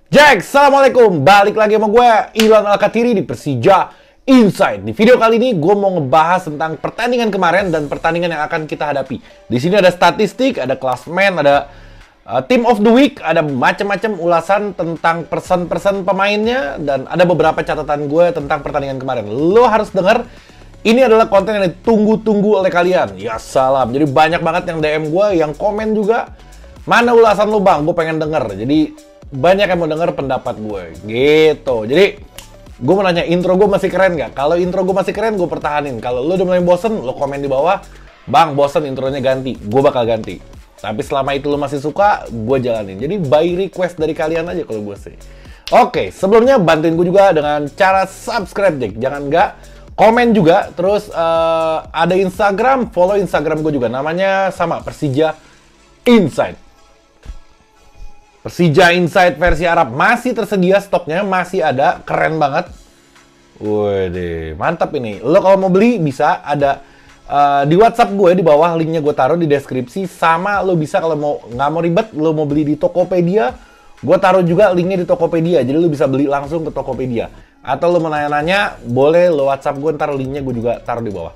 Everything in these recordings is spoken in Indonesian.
Jack, assalamualaikum. Balik lagi sama gue, Ilham Alkatiri di Persija Insight. Di video kali ini gue mau ngebahas tentang pertandingan kemarin dan pertandingan yang akan kita hadapi. Di sini ada statistik, ada klasmen, ada team of the week, ada macam-macam ulasan tentang person-person pemainnya, dan ada beberapa catatan gue tentang pertandingan kemarin. Lo harus denger. Ini adalah konten yang ditunggu-tunggu oleh kalian. Ya salam. Jadi banyak banget yang DM gue, yang komen juga. Mana ulasan lo bang? Gue pengen denger. Jadi banyak yang mau denger pendapat gue. Gitu. Jadi gue mau nanya, intro gue masih keren nggak? Kalau intro gue masih keren, gue pertahanin. Kalau lo udah mulai bosen, lo komen di bawah. Bang, bosen intronya ganti. Gue bakal ganti. Tapi selama itu lo masih suka, gue jalanin. Jadi by request dari kalian aja kalau gue sih. Oke, sebelumnya bantuin gue juga dengan cara subscribe, Jack. Jangan nggak. Komen juga, terus ada Instagram, follow Instagram gue juga. Namanya sama, Persija Insight. Persija Insight versi Arab. Masih tersedia stoknya, masih ada. Keren banget. Waduh, mantap ini. Lo kalau mau beli, bisa ada di WhatsApp gue, di bawah linknya gue taruh di deskripsi. Sama lo bisa kalau mau nggak mau ribet, lo mau beli di Tokopedia, gue taruh juga linknya di Tokopedia. Jadi lo bisa beli langsung ke Tokopedia. Atau lo mau nanya-nanya, boleh lo WhatsApp gue, ntar linknya gue juga taruh di bawah.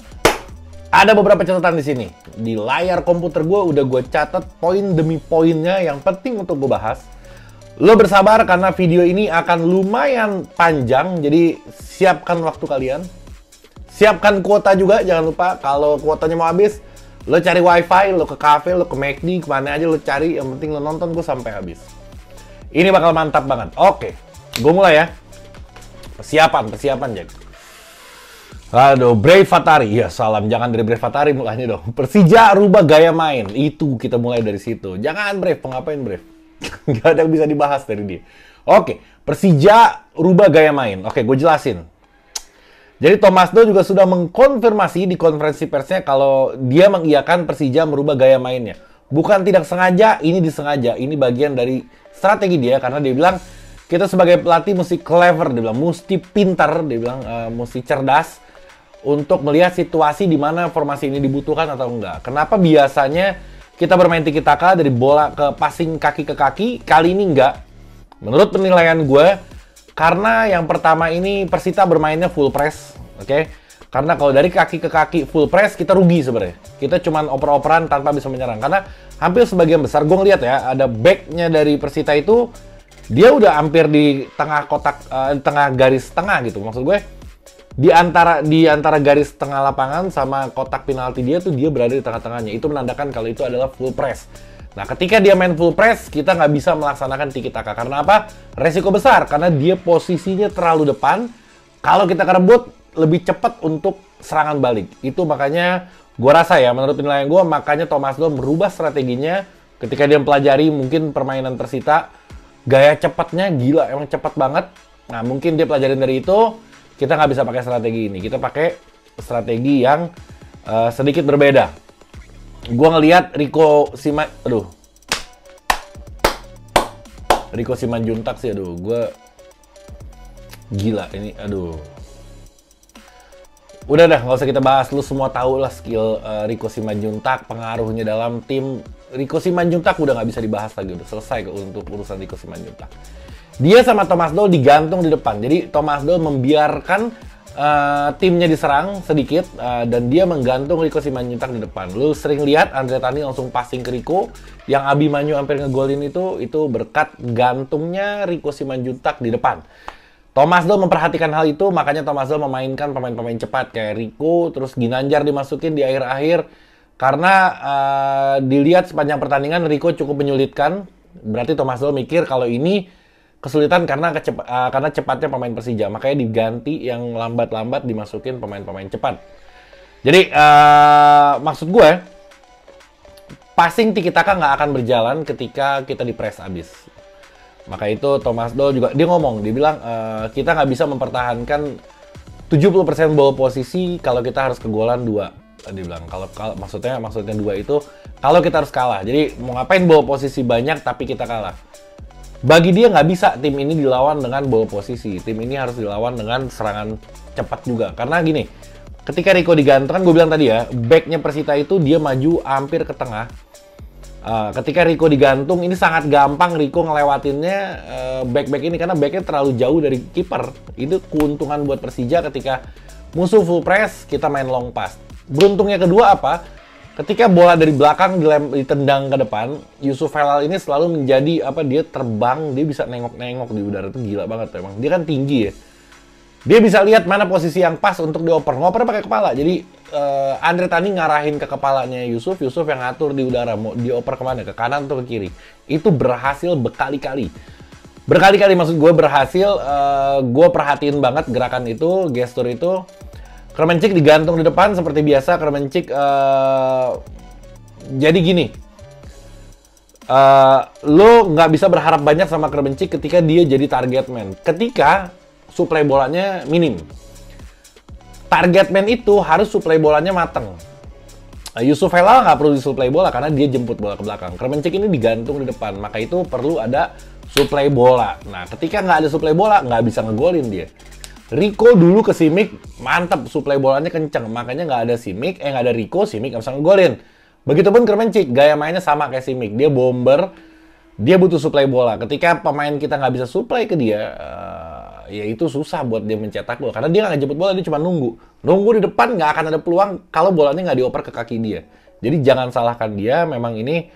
Ada beberapa catatan di sini. Di layar komputer gue udah gue catat poin demi poinnya yang penting untuk gue bahas. Lo bersabar karena video ini akan lumayan panjang, jadi siapkan waktu kalian. Siapkan kuota juga, jangan lupa. Kalau kuotanya mau habis, lo cari wifi, lo ke cafe, lo ke McD, kemana aja lo cari. Yang penting lo nonton gue sampai habis. Ini bakal mantap banget. Oke, gue mulai ya. Persiapan Jack. Aduh, Brave Fatari. Ya salam, jangan dari Brave Fatari mulanya dong. Persija rubah gaya main. Itu kita mulai dari situ. Jangan Brave, ngapain Brave? Gak ada yang bisa dibahas dari dia. Oke, Persija rubah gaya main. Oke, gue jelasin. Jadi Thomas Doll juga sudah mengkonfirmasi di konferensi persnya kalau dia mengiyakan Persija merubah gaya mainnya. Bukan tidak sengaja, ini disengaja. Ini bagian dari strategi dia karena dia bilang kita sebagai pelatih mesti clever, dia bilang mesti pintar, dia bilang mesti cerdas untuk melihat situasi di mana formasi ini dibutuhkan atau enggak. Kenapa biasanya kita bermain tiki taka dari bola ke passing kaki ke kaki, kali ini enggak? Menurut penilaian gue, karena yang pertama ini Persita bermainnya full press, oke? Karena kalau dari kaki ke kaki full press, kita rugi sebenarnya. Kita cuman oper-operan tanpa bisa menyerang. Karena hampir sebagian besar, gue ngeliat ya, ada back-nya dari Persita itu, dia udah hampir di tengah kotak, tengah garis tengah gitu. Maksud gue, di antara garis tengah lapangan sama kotak penalti dia tuh dia berada di tengah-tengahnya. Itu menandakan kalau itu adalah full press. Nah, ketika dia main full press, kita nggak bisa melaksanakan tiki taka. Karena apa? Resiko besar, karena dia posisinya terlalu depan. Kalau kita kerebut, lebih cepat untuk serangan balik. Itu makanya gue rasa ya, menurut penilaian gue, makanya Thomas Doll merubah strateginya ketika dia mempelajari mungkin permainan Persita. Gaya cepatnya gila, emang cepat banget. Nah, mungkin dia pelajarin dari itu. Kita nggak bisa pakai strategi ini. Kita pakai strategi yang sedikit berbeda. Gua ngelihat Rico Simanjuntak sih, aduh, gua gila ini, aduh. Udah dah, nggak usah kita bahas. Lu semua tahu lah skill Rico Simanjuntak, pengaruhnya dalam tim. Rico Simanjuntak udah nggak bisa dibahas lagi, udah selesai untuk urusan Rico Simanjuntak. Dia sama Thomas Doll digantung di depan. Jadi Thomas Doll membiarkan timnya diserang sedikit dan dia menggantung Rico Simanjuntak di depan. Lu sering lihat Andre Tani langsung passing ke Rico, yang Abimanyu hampir ngegolin itu berkat gantungnya Rico Simanjuntak di depan. Thomas Doll memperhatikan hal itu, makanya Thomas Doll memainkan pemain-pemain cepat kayak Rico, terus Ginanjar dimasukin di akhir-akhir karena dilihat sepanjang pertandingan Rico cukup menyulitkan. Berarti Thomas Doll mikir kalau ini kesulitan karena cepatnya pemain Persija, makanya diganti yang lambat-lambat, dimasukin pemain-pemain cepat. Jadi maksud gue, passing tiki taka nggak akan berjalan ketika kita di press abis. Maka itu Thomas Doll juga dia ngomong, dia bilang kita nggak bisa mempertahankan 70% ball posisi kalau kita harus kegolan 2. Dia bilang kalau maksudnya 2 itu kalau kita harus kalah. Jadi mau ngapain ball posisi banyak tapi kita kalah. Bagi dia nggak bisa tim ini dilawan dengan ball posisi. Tim ini harus dilawan dengan serangan cepat juga. Karena gini, ketika Rico digantung, kan gue bilang tadi ya, backnya Persita itu dia maju hampir ke tengah. Ketika Rico digantung, ini sangat gampang Rico ngelewatinnya back-back ini karena backnya terlalu jauh dari kiper. Itu keuntungan buat Persija ketika musuh full press, kita main long pass. Beruntungnya kedua apa? Ketika bola dari belakang ditendang ke depan, Yusuf Helal ini selalu menjadi dia terbang, dia bisa nengok-nengok di udara, itu gila banget emang. Dia kan tinggi ya. Dia bisa lihat mana posisi yang pas untuk dioper. Ngopernya pakai kepala. Jadi Andre Tani ngarahin ke kepalanya Yusuf yang ngatur di udara mau dioper kemana, ke kanan atau ke kiri. Itu berhasil berkali-kali. Berkali-kali maksud gue berhasil. Gue perhatiin banget gerakan itu, gestur itu. Kremencik digantung di depan seperti biasa. Kremencik jadi gini, lo nggak bisa berharap banyak sama Kremencik ketika dia jadi target man. Ketika suplai bolanya minim, target man itu harus suplai bolanya mateng. Yusuf Helal nggak perlu disuplai bola karena dia jemput bola ke belakang. Kremencik ini digantung di depan, maka itu perlu ada suplai bola. Nah, ketika nggak ada suplai bola, nggak bisa ngegolin dia. Rico dulu ke Simic, mantap, suplai bolanya kenceng. Makanya nggak ada Simic, nggak ada Rico, Simic nggak bisa ngegolin. Begitupun Kremencik, gaya mainnya sama kayak Simic. Dia bomber, dia butuh suplai bola. Ketika pemain kita nggak bisa suplai ke dia, ya itu susah buat dia mencetak gol. Karena dia nggak ngejemput bola, dia cuma nunggu. Nunggu di depan, nggak akan ada peluang kalau bolanya nggak dioper ke kaki dia. Jadi jangan salahkan dia, memang ini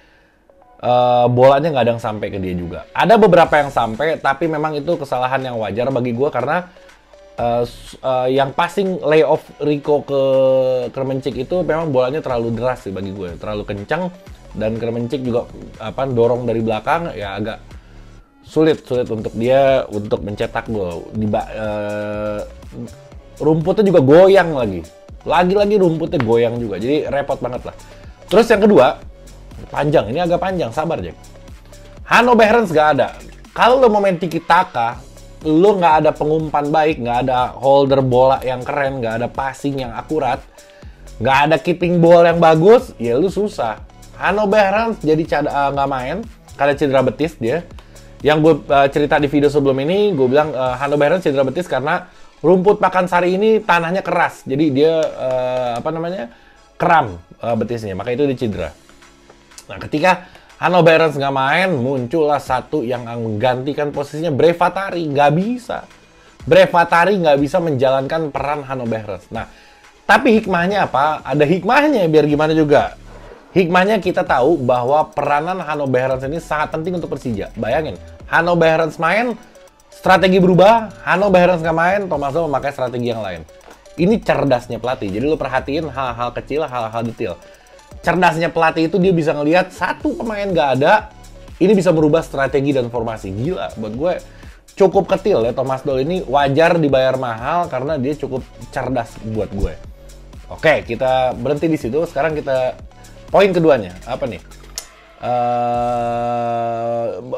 bolanya nggak ada yang sampai ke dia juga. Ada beberapa yang sampai, tapi memang itu kesalahan yang wajar bagi gue karena yang passing layoff Rico ke Kremencik itu memang bolanya terlalu deras sih bagi gue, terlalu kencang, dan Kremencik juga dorong dari belakang ya agak sulit untuk dia untuk mencetak gol. Rumputnya juga goyang lagi rumputnya goyang juga, jadi repot banget lah. Terus yang kedua, panjang, ini agak panjang, sabar Jack. Hanno Behrens nggak ada. Kalau lo mau main tiki taka, lu nggak ada pengumpan baik, nggak ada holder bola yang keren, nggak ada passing yang akurat, nggak ada keeping ball yang bagus, ya lu susah. Hanno Behrens jadi nggak main karena cedera betis dia. Yang gue cerita di video sebelum ini, gue bilang Hanno Behrens cedera betis karena rumput Pakansari ini tanahnya keras, jadi dia kram betisnya, maka itu dia cedera. Nah, ketika Hanno Behrens nggak main, muncullah satu yang menggantikan posisinya, Brevatari. Nggak bisa. Brevatari nggak bisa menjalankan peran Hanno Behrens. Nah, tapi hikmahnya apa? Ada hikmahnya, biar gimana juga. Hikmahnya kita tahu bahwa peranan Hanno Behrens ini sangat penting untuk Persija. Bayangin, Hanno Behrens main, strategi berubah. Hanno Behrens nggak main, Thomas Doll memakai strategi yang lain. Ini cerdasnya pelatih. Jadi lo perhatiin hal-hal kecil, hal-hal detail. Cerdasnya pelatih itu dia bisa ngelihat satu pemain nggak ada, ini bisa merubah strategi dan formasi. Gila, buat gue cukup ketil ya, Thomas Doll ini wajar dibayar mahal karena dia cukup cerdas buat gue. Oke, kita berhenti di situ. Sekarang kita poin keduanya apa nih?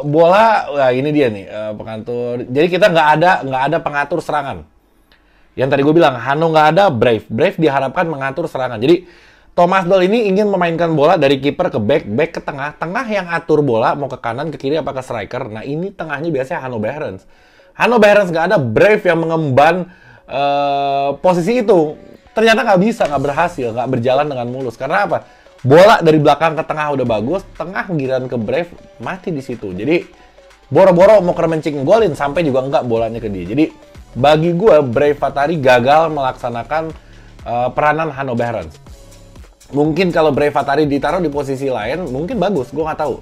Bola, nah ini dia nih pengatur. Jadi kita nggak ada pengatur serangan. Yang tadi gue bilang Hanno nggak ada, Brave diharapkan mengatur serangan. Jadi Thomas Doll ini ingin memainkan bola dari kiper ke back ke tengah yang atur bola mau ke kanan, ke kiri, apa ke striker. Nah ini tengahnya biasanya Hanno Behrens. Hanno Behrens nggak ada, Brave yang mengemban posisi itu. Ternyata nggak berhasil, nggak berjalan dengan mulus. Karena apa? Bola dari belakang ke tengah udah bagus, tengah giliran ke Brave mati di situ. Jadi boro-boro mau Kremencik golin sampai juga enggak bolanya ke dia. Jadi bagi gue Brevatari gagal melaksanakan peranan Hanno Behrens. Mungkin kalau Brevatari ditaruh di posisi lain, mungkin bagus, gue nggak tahu.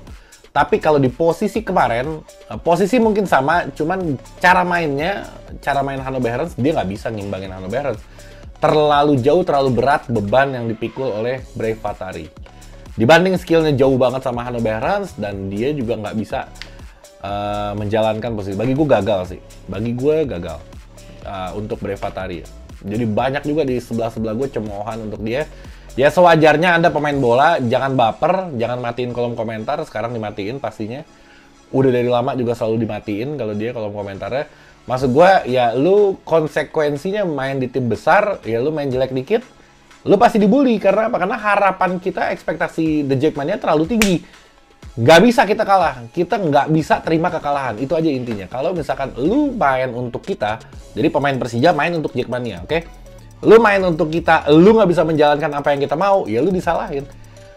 Tapi kalau di posisi kemarin, posisi mungkin sama, cuman cara main Hanno Behrens, dia nggak bisa ngimbangin Hanno Behrens. Terlalu jauh, terlalu berat beban yang dipikul oleh Brevatari. Dibanding skillnya jauh banget sama Hanno Behrens, dan dia juga nggak bisa menjalankan posisi. Bagi gue gagal sih, untuk Brevatari. Jadi banyak juga di sebelah gue cemoohan untuk dia. Ya sewajarnya Anda pemain bola, jangan baper, jangan matiin kolom komentar, sekarang dimatiin pastinya. Udah dari lama juga selalu dimatiin kalau dia kolom komentarnya. Maksud gue, ya lu konsekuensinya main di tim besar, ya lu main jelek dikit, lu pasti dibully. Karena apa? Karena harapan kita, ekspektasi The Jackmania terlalu tinggi. Nggak bisa kita kalah, kita nggak bisa terima kekalahan, itu aja intinya. Kalau misalkan lu main untuk kita, jadi pemain Persija main untuk Jackmania, oke? Lu main untuk kita, lu nggak bisa menjalankan apa yang kita mau, ya lu disalahin.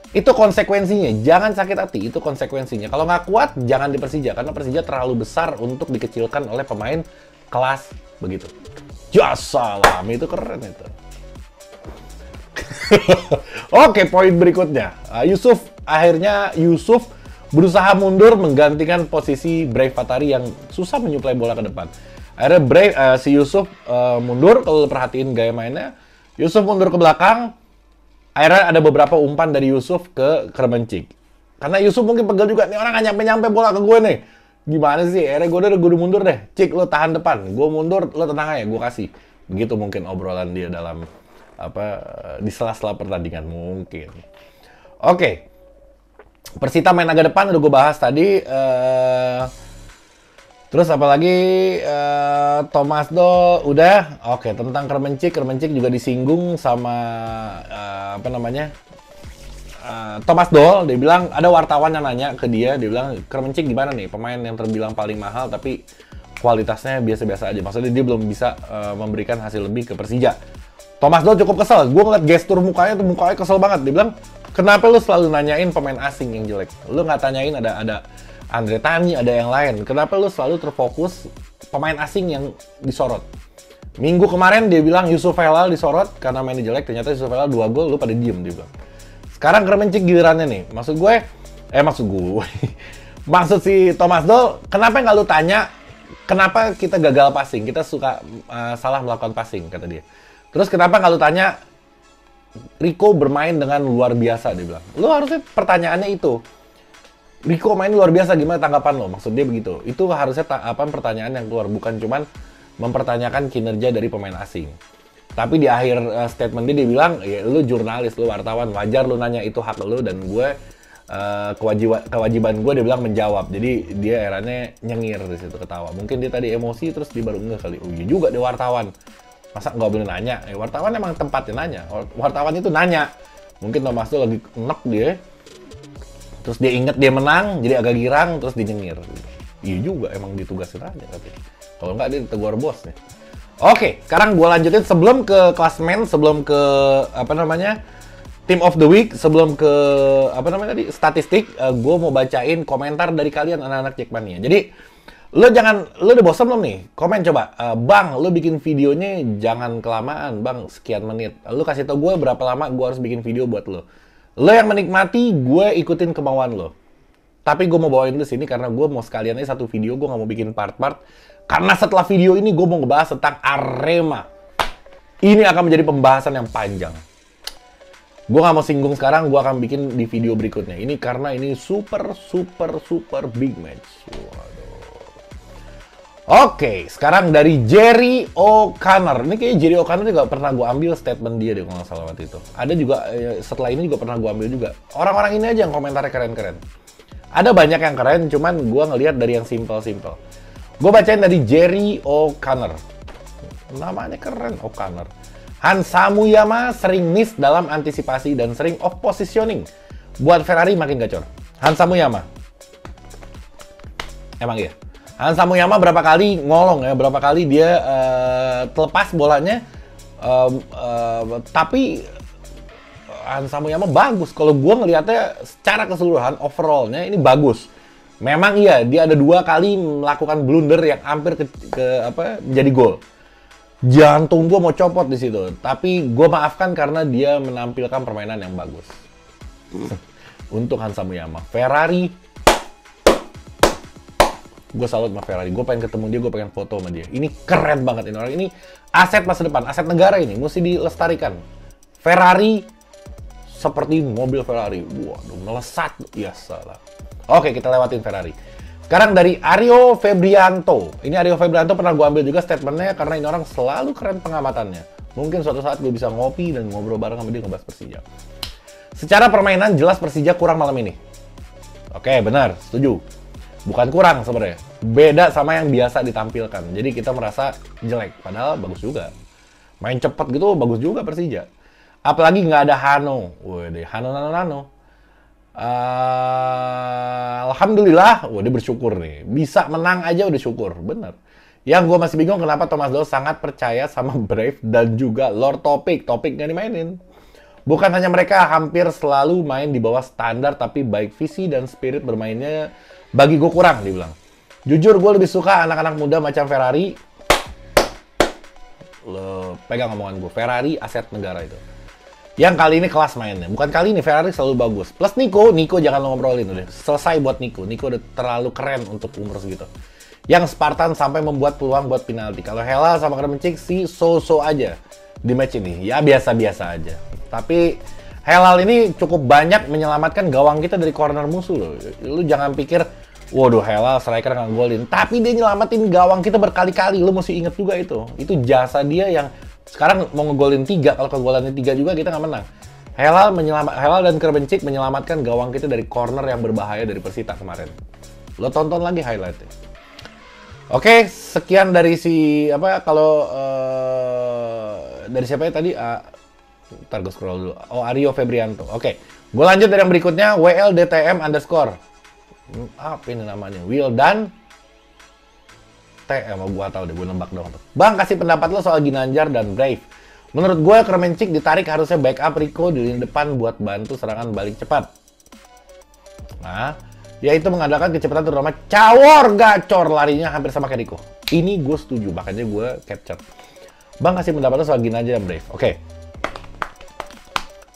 Itu konsekuensinya, jangan sakit hati, itu konsekuensinya. Kalau nggak kuat, jangan di Persija, karena Persija terlalu besar untuk dikecilkan oleh pemain kelas begitu. Ya salam, itu keren itu. Oke, poin berikutnya. Akhirnya Yusuf berusaha mundur menggantikan posisi Brave Fatari yang susah menyuplai bola ke depan. Akhirnya si Yusuf mundur, kalau perhatiin gaya mainnya, Yusuf mundur ke belakang. Akhirnya ada beberapa umpan dari Yusuf ke Kremencik. Karena Yusuf mungkin pegel juga, nih orang nggak nyampe-nyampe bola ke gue nih. Gimana sih? Akhirnya gue udah mundur deh. Cik, lo tahan depan. Gue mundur, lo tenang aja, gue kasih. Begitu mungkin obrolan dia dalam di sela-sela pertandingan mungkin. Oke. Persita main agak depan udah gue bahas tadi. Terus apalagi Thomas Do udah. Oke, tentang Kremencik juga disinggung sama Thomas Doll. Dia bilang ada wartawan yang nanya ke dia bilang Kremencik gimana nih, pemain yang terbilang paling mahal tapi kualitasnya biasa-biasa aja. Maksudnya dia belum bisa memberikan hasil lebih ke Persija. Thomas Doll cukup kesel. Gue ngeliat gestur mukanya kesel banget. Dia bilang, kenapa lu selalu nanyain pemain asing yang jelek? Lu nggak tanyain ada Andre Tani, ada yang lain. Kenapa lu selalu terfokus pemain asing yang disorot? Minggu kemarin dia bilang Yusuf Helal disorot karena mainnya jelek. Ternyata Yusuf Helal 2 gol, lu pada diem dia bilang. Sekarang Kremencik gilirannya nih. Maksud si Thomas Doll, kenapa nggak lu tanya kenapa kita gagal passing? Kita suka salah melakukan passing, kata dia. Terus kenapa nggak lu tanya Rico bermain dengan luar biasa, dia bilang. Lu harusnya pertanyaannya itu. Rico main luar biasa, gimana tanggapan lo? Maksud dia begitu. Itu harusnya pertanyaan yang keluar, bukan cuman mempertanyakan kinerja dari pemain asing. Tapi di akhir statement dia bilang, ya lu jurnalis, lu wartawan, wajar lu nanya, itu hak lu, dan gue kewajiban gue, dia bilang menjawab. Jadi dia akhirnya nyengir di situ, ketawa. Mungkin dia tadi emosi terus dia baru ngeh kali. Oh iya juga dia wartawan. Masa nggak boleh nanya? Wartawan emang tempatnya nanya. Wartawan itu nanya. Mungkin Thomas tuh lagi enek dia. Terus dia inget dia menang, jadi agak girang, terus dia nyengir. Iya juga, emang ditugasin aja. Kalau nggak dia ditegur bosnya. Oke, sekarang gue lanjutin sebelum ke klasmen, sebelum ke Team of the Week, sebelum ke statistik, gue mau bacain komentar dari kalian anak-anak Jackmania. Jadi lo udah bosan belum nih? Komen coba, Bang, lo bikin videonya jangan kelamaan, Bang, sekian menit. Lo kasih tau gue berapa lama gue harus bikin video buat lo. Lo yang menikmati, gue ikutin kemauan lo. Tapi gue mau bawain lo sini karena gue mau sekalian aja satu video, gue nggak mau bikin part-part. Karena setelah video ini gue mau ngebahas tentang Arema. Ini akan menjadi pembahasan yang panjang. Gue nggak mau singgung sekarang, gue akan bikin di video berikutnya. Ini karena ini super big match. Waduh. Oke, sekarang dari Jerry O'Connor. Ini kayaknya Jerry O'Connor juga pernah gue ambil statement dia deh kalau nggak salah waktu itu. Ada juga, setelah ini juga pernah gue ambil juga. Orang-orang ini aja yang komentarnya keren-keren. Ada banyak yang keren, cuman gue ngelihat dari yang simple-simple. Gue bacain dari Jerry O'Connor. Namanya keren, O'Connor. Hansa Muyama sering miss dalam antisipasi dan sering off positioning. Buat Ferrari makin gacor. Hansa Muyama. Emang iya. Hansa Muyama berapa kali ngolong ya, berapa kali dia terlepas bolanya. Tapi Hansa Muyama bagus. Kalau gue ngelihatnya secara keseluruhan, overallnya ini bagus. Memang iya, dia ada 2 kali melakukan blunder yang hampir menjadi gol. Jantung gue mau copot di situ. Tapi gue maafkan karena dia menampilkan permainan yang bagus. Untuk Hansa Muyama. Ferrari, gue salut sama Ferrari. Gue pengen ketemu dia, gue pengen foto sama dia. Ini keren banget ini orang. Ini aset masa depan, aset negara ini. Mesti dilestarikan. Ferrari seperti mobil Ferrari. Waduh, melesat. Ya salah. Oke, kita lewatin Ferrari. Sekarang dari Aryo Febrianto. Ini Aryo Febrianto pernah gue ambil juga statementnya karena ini orang selalu keren pengamatannya. Mungkin suatu saat gue bisa ngopi dan ngobrol bareng sama dia ngebahas Persija. Secara permainan jelas Persija kurang malam ini. Oke, benar, setuju. Bukan kurang sebenarnya. Beda sama yang biasa ditampilkan. Jadi kita merasa jelek, padahal bagus juga. Main cepat gitu bagus juga Persija. Apalagi nggak ada Hano. Waduh, Hano. Alhamdulillah, dia bersyukur nih. Bisa menang aja udah syukur, bener. Yang gue masih bingung kenapa Thomas Doll sangat percaya sama Brave dan juga Lord Topik. Topik nggak dimainin. Bukan hanya mereka, hampir selalu main di bawah standar, tapi baik visi dan spirit bermainnya bagi gue kurang, dibilang. Jujur, gue lebih suka anak-anak muda macam Ferrari. Lo pegang omongan gue, Ferrari aset negara itu. Yang kali ini kelas mainnya. Bukan kali ini, Ferrari selalu bagus. Plus Nico jangan lo ngobrolin udah. Selesai buat Nico udah terlalu keren untuk umur segitu. Yang Spartan sampai membuat peluang buat penalti. Kalau Helal sama Kremencik sih so-so aja di match ini. Ya biasa-biasa aja. Tapi Helal ini cukup banyak menyelamatkan gawang kita dari corner musuh loh. Lu jangan pikir, waduh Helal striker nggak golin. Tapi dia nyelamatin gawang kita berkali-kali. Lu mesti inget juga itu. Itu jasa dia yang sekarang mau ngegolin 3, kalau kegolannya 3 juga kita nggak menang. Helal dan Kremencik menyelamatkan gawang kita dari corner yang berbahaya dari Persita kemarin. Lo tonton lagi highlightnya. Oke, sekian dari si dari siapa ya tadi? Ntar gue scroll dulu. Oh, Aryo Febrianto. Oke, gue lanjut dari yang berikutnya. WLDTM_. Apa ini namanya? Wildan gua tahu deh, gue nembak dong tuh. Bang, kasih pendapat lo soal Ginanjar dan Brave. Menurut gue Kremencik ditarik harusnya backup Rico di lini depan buat bantu serangan balik cepat. Nah, yaitu mengandalkan kecepatan terutama cawor gacor larinya hampir sama kayak Rico. Ini gue setuju, makanya gue capture. Bang, kasih pendapat lo soal Ginanjar dan Brave. Oke.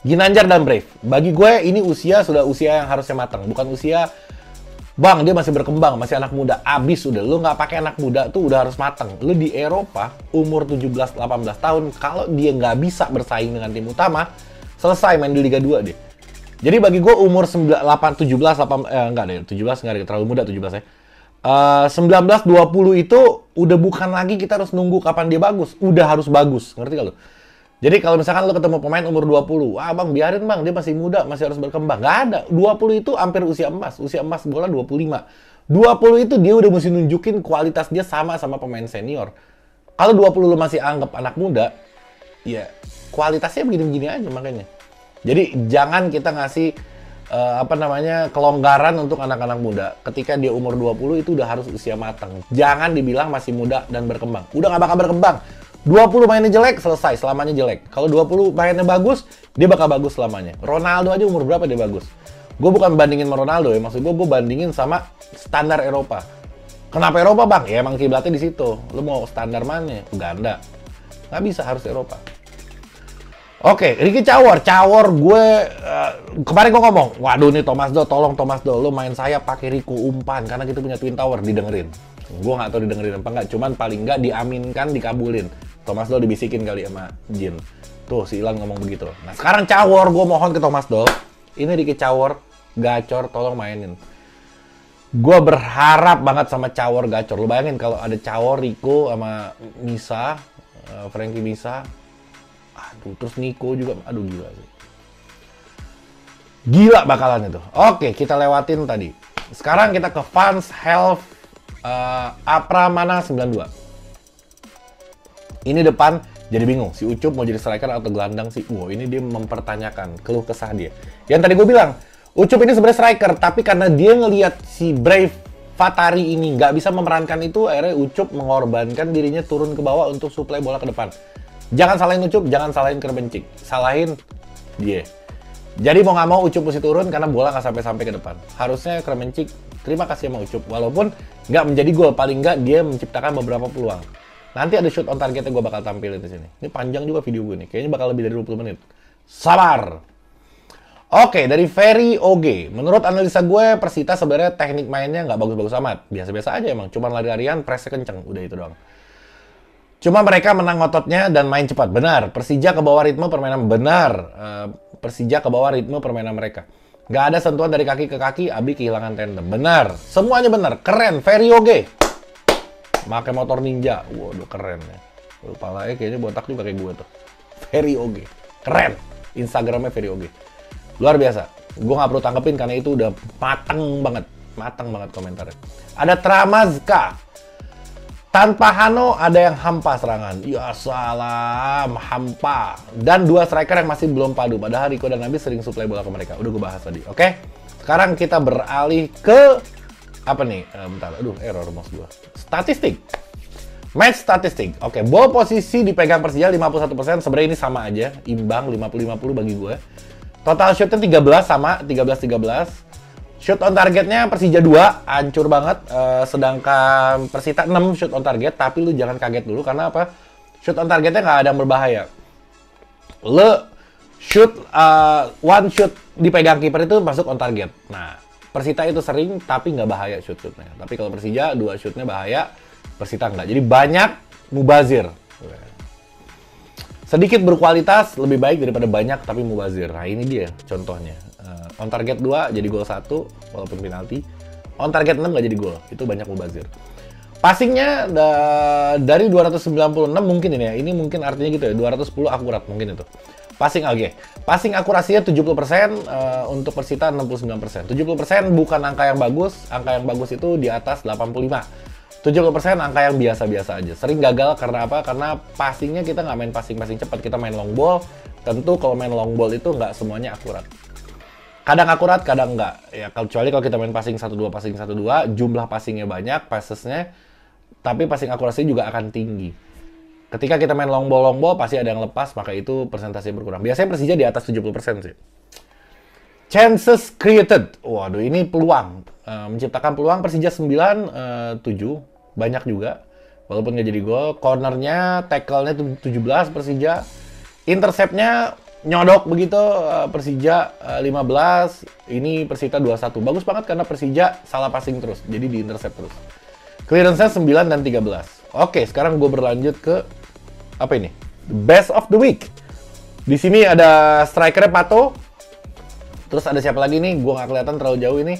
Ginanjar dan Brave. Bagi gue ini sudah usia yang harusnya matang, bukan usia Bang, dia masih berkembang, masih anak muda. Abis udah, lu nggak pakai anak muda tuh udah harus mateng. Lu di Eropa, umur 17-18 tahun, kalau dia nggak bisa bersaing dengan tim utama, selesai main di Liga 2 deh. Jadi bagi gue umur 17 nggak deh, terlalu muda 17 ya. 19-20 itu udah bukan lagi kita harus nunggu kapan dia bagus, udah harus bagus, ngerti gak lu? Jadi kalau misalkan lo ketemu pemain umur 20, bang biarin bang, dia masih muda, masih harus berkembang. Nggak ada, 20 itu hampir usia emas bola 25. 20 itu dia udah mesti nunjukin kualitas dia sama pemain senior. Kalau 20 lo masih anggap anak muda, ya kualitasnya begini-begini aja makanya. Jadi jangan kita ngasih kelonggaran untuk anak-anak muda. Ketika dia umur 20 itu udah harus usia matang. Jangan dibilang masih muda dan berkembang. Udah nggak bakal berkembang. 20 mainnya jelek, selesai, selamanya jelek. Kalau 20 mainnya bagus, dia bakal bagus selamanya. Ronaldo aja umur berapa dia bagus? Gue bukan bandingin sama Ronaldo ya, maksud gue bandingin sama standar Eropa. Kenapa Eropa bang? Ya emang kiblatnya di situ. Lu mau standar mana? Uganda. Nggak bisa, harus Eropa. Oke, Ricky Cawor gue kemarin gue ngomong, waduh nih Thomas Do, tolong Thomas Do, lu main saya pakai Rico umpan karena kita punya Twin Tower, didengerin. Gue nggak tahu didengerin apa nggak, cuman paling nggak diaminkan, dikabulin. Thomas Doll dibisikin kali sama Jin. Tuh, si Ilan ngomong begitu. Nah, sekarang Cawor, gue mohon ke Thomas Doll. Ini Ricky Cawor, gacor, tolong mainin. Gue berharap banget sama Cawor gacor. Lu bayangin kalau ada Cawor, Rico, sama Misa, Frankie Misa. Aduh, terus Nico juga. Aduh, gila sih. Gila bakalan itu. Oke, kita lewatin tadi. Sekarang kita ke Fans Health Apramana 92. Ini depan jadi bingung, si Ucup mau jadi striker atau gelandang sih. Ini dia mempertanyakan keluh kesah dia. Yang tadi gue bilang, Ucup ini sebenarnya striker, tapi karena dia ngelihat si Brave Fatari ini nggak bisa memerankan itu, akhirnya Ucup mengorbankan dirinya turun ke bawah untuk suplai bola ke depan. Jangan salahin Ucup, jangan salahin Kremencik, salahin dia. Jadi mau nggak mau Ucup mesti turun karena bola nggak sampai-sampai ke depan. Harusnya Kremencik terima kasih sama Ucup, walaupun nggak menjadi gol, paling nggak dia menciptakan beberapa peluang. Nanti ada shoot on targetnya gue bakal tampilin di sini. Ini panjang juga video gue nih. Kayaknya bakal lebih dari 20 menit. Sabar! Oke, dari Ferry OG. Menurut analisa gue, Persita sebenarnya teknik mainnya nggak bagus-bagus amat. Biasa-biasa aja emang. Cuma lari-larian, pressnya kenceng. Udah itu doang. Cuma mereka menang ototnya dan main cepat. Benar. Persija ke bawah ritme permainan. Benar. Persija ke bawah ritme permainan mereka. Nggak ada sentuhan dari kaki ke kaki, Abi kehilangan tandem. Benar. Semuanya benar. Keren. Ferry OG. Pakai motor ninja, waduh keren ya. Kepalanya kayaknya botak juga kayak gue tuh. Ferry OG, keren. Instagramnya Ferry OG, luar biasa. Gue nggak perlu tanggepin karena itu udah matang banget komentarnya. Ada Tramazka, tanpa Hano ada yang hampa serangan. Ya salam, hampa. Dan dua striker yang masih belum padu. Padahal Rico dan Nabi sering suplai bola ke mereka. Udah gue bahas tadi, oke? Sekarang kita beralih ke apa nih? Bentar, aduh error mouse gua. Statistik. Match statistik. Oke, ball posisi dipegang Persija 51%. Sebenarnya ini sama aja, imbang 50-50 bagi gue. Total shootnya 13 sama, 13-13. Shoot on targetnya Persija 2, hancur banget. Sedangkan Persita 6 shoot on target, tapi lu jangan kaget dulu karena apa? Shoot on targetnya nggak ada yang berbahaya. Lu shoot, one shoot dipegang kiper itu masuk on target. Nah, Persita itu sering, tapi nggak bahaya shoot-shootnya. Tapi kalau Persija, 2 shootnya bahaya. Persita enggak. Jadi banyak mubazir. Sedikit berkualitas lebih baik daripada banyak tapi mubazir. Nah, ini dia contohnya. On target 2 jadi gol 1 walaupun penalti. On target 6 nggak jadi gol. Itu banyak mubazir. Passingnya dari 296 mungkin ini ya. Ini mungkin artinya gitu ya. 210 akurat mungkin itu. Passing oke. Passing akurasinya 70%, untuk Persita 69%. 70% bukan angka yang bagus. Angka yang bagus itu di atas 85. 70% angka yang biasa-biasa aja. Sering gagal karena apa? Karena passingnya kita nggak main passing-passing cepat, kita main long ball. Tentu kalau main long ball itu nggak semuanya akurat. Kadang akurat, kadang nggak. Ya, kecuali kalau kita main passing 1-2, jumlah passingnya banyak, passesnya, tapi passing akurasinya juga akan tinggi. Ketika kita main long ball, pasti ada yang lepas, maka itu persentasenya berkurang. Biasanya Persija di atas 70% sih. Chances created. Waduh, ini peluang. Menciptakan peluang Persija 9, 7. Banyak juga, walaupun nggak jadi gol. Cornernya, tackle-nya 17 Persija. Intercept-nya nyodok begitu, Persija 15. Ini Persita 21. Bagus banget karena Persija salah passing terus, jadi di intercept terus. Clearance-nya 9 dan 13. Oke, sekarang gue berlanjut ke apa ini? The best of the week. Di sini ada striker-nya Pato. Terus ada siapa lagi nih? Gue nggak kelihatan terlalu jauh ini.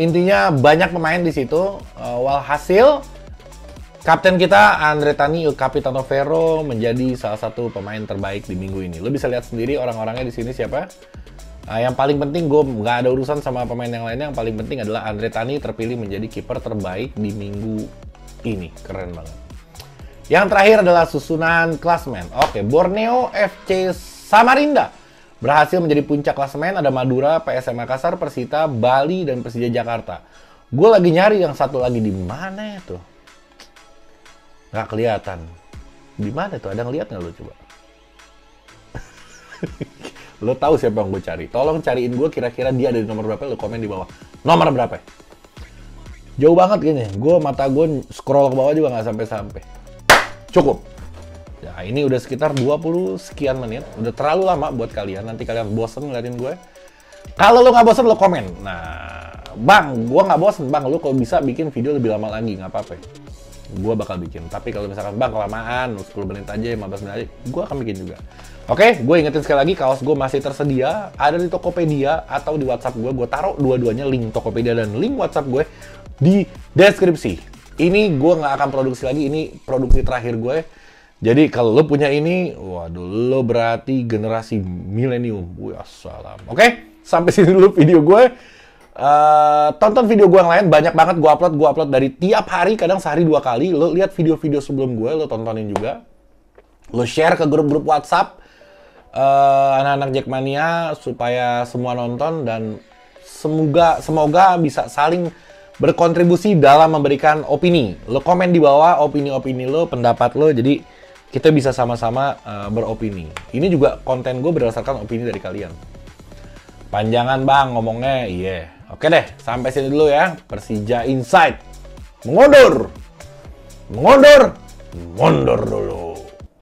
Intinya banyak pemain di situ. Walhasil kapten kita Andre Tani Il Capitano Ferro menjadi salah satu pemain terbaik di minggu ini. Lo bisa lihat sendiri orang-orangnya di sini siapa. Yang paling penting, gue nggak ada urusan sama pemain yang lainnya. Yang paling penting adalah Andre Tani terpilih menjadi kiper terbaik di minggu ini. Keren banget. Yang terakhir adalah susunan klasmen. Oke, Borneo FC Samarinda berhasil menjadi puncak klasemen. Ada Madura, PSM Makassar, Persita, Bali, dan Persija Jakarta. Gue lagi nyari yang satu lagi di mana ya tuh? Nggak kelihatan. Di mana tuh? Ada ngeliat nggak lo coba? Lo tahu siapa yang gue cari? Tolong cariin gue kira-kira dia ada di nomor berapa. Lo komen di bawah. Nomor berapa? Jauh banget gini. Mata gue scroll ke bawah juga nggak sampai-sampai. Cukup. Ya, ini udah sekitar 20 sekian menit. Udah terlalu lama buat kalian. Nanti kalian bosen ngeliatin gue. Kalau lo nggak bosen, lo komen. Nah, Bang, gue nggak bosen. Bang, lo kalau bisa bikin video lebih lama lagi, nggak apa-apa. Gue bakal bikin. Tapi kalau misalkan, Bang, kelamaan, 10 menit aja, 15 menit aja, gue akan bikin juga. Oke, gue ingetin sekali lagi, kaos gue masih tersedia. Ada di Tokopedia atau di WhatsApp gue. Gue taruh dua-duanya, link Tokopedia dan link WhatsApp gue di deskripsi. Ini gue nggak akan produksi lagi. Ini produksi terakhir gue. Jadi kalau lo punya ini, waduh, lo berarti generasi milenium. Wassalam. Oke, sampai sini dulu video gue. Tonton video gue yang lain, banyak banget gue upload dari tiap hari, kadang sehari 2 kali. Lo lihat video-video sebelum gue, lo tontonin juga. Lo share ke grup-grup WhatsApp anak-anak Jackmania supaya semua nonton dan semoga bisa saling berkontribusi dalam memberikan opini. Lo komen di bawah opini-opini lo, pendapat lo, jadi kita bisa sama-sama beropini. Ini juga konten gue berdasarkan opini dari kalian. Panjangan bang ngomongnya, iya. Oke deh, sampai sini dulu ya. Persija Insight. Mundur dulu.